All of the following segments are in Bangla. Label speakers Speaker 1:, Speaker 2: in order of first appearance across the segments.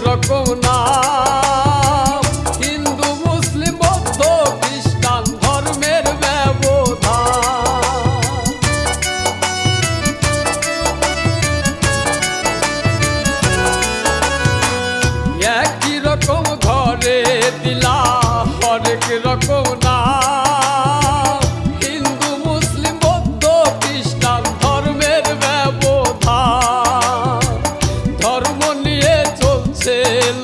Speaker 1: রকম না, হিন্দু মুসলিম বৌদ্ধ খ্রিস্টান ধর্মের ব্যবধান। একই রকম ঘরে দিলা হরেক রকম না, হিন্দু মুসলিম বৌদ্ধ খ্রিস্টান ধর্মের ব্যবধান। ধর্ম নিয়ে চলছে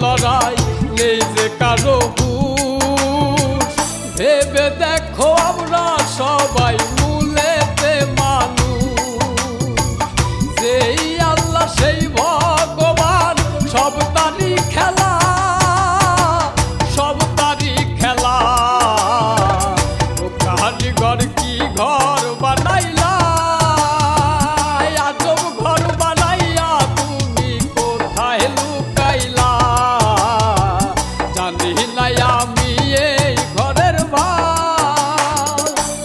Speaker 1: লড়াই, নেই যে কারো হুঁশ। ভেবে দেখো আমরা সবাই মূলেতে মানুষ, যেই আল্লাহ সেই ভগবান, সব তারই খেলা, সব তারই খেলা। ও কারিগর কি ঘর বানাইলা, আজব ঘর বানাইয়া তুমি কোথায় লুকাইলা। জানি না আমি এই ঘরের ভার,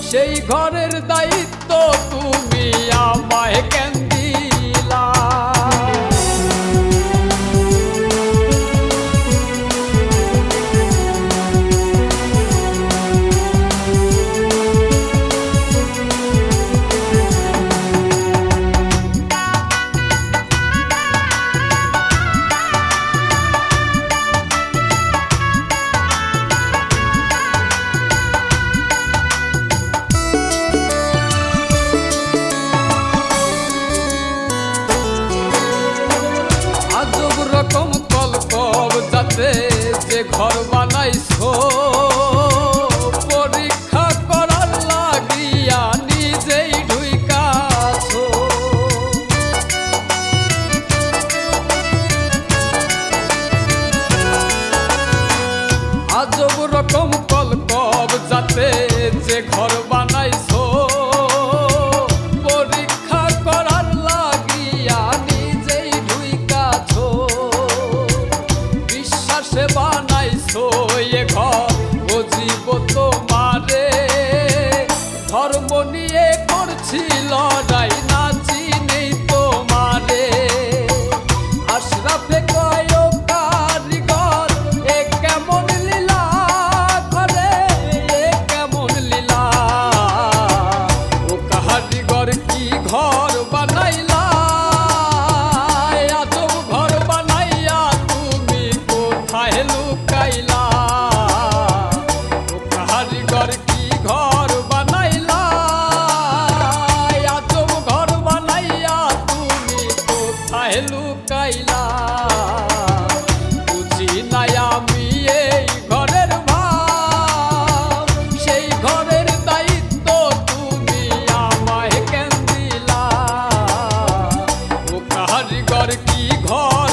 Speaker 1: সেই ঘরের দায়িত্ব তুমি আমায় কেন দিলা। আজব রকম কলকব যাতে যে ঘর বানাইছো, পরীক্ষা করার লাগিয়া নিজেই ঢুইকাছো। আজব রকম কলকব যাতে যে ঘর বানাইছো, পরীক্ষা করার লাগিয়া নিজেই ঢুইকাছো। বিশ্বাসে বানাইছো এ ঘর, বুঝিব তোমারে। ধর্ম নিয়ে করছি লড়াই, না চিনি তোমারে। আশরাফে কয় ও কারিগর, এ কেমন লীলা করে, এ কেমন লীলা। ও কারিগর কি ঘর বানাইলা, আজব ঘর বানাইয়া তুমি কোথায় লুকাইলা। ও কারিগর কি ঘর বানাইলা, আজব ঘর বানাইয়া তুমি কোথায় লুকাইলা। বুঝি নাই আমি এই ঘরের ভাব, সেই ঘরের দায়িত্ব তুমি আমায় কেন দিলা। ও কারিগর কি ঘর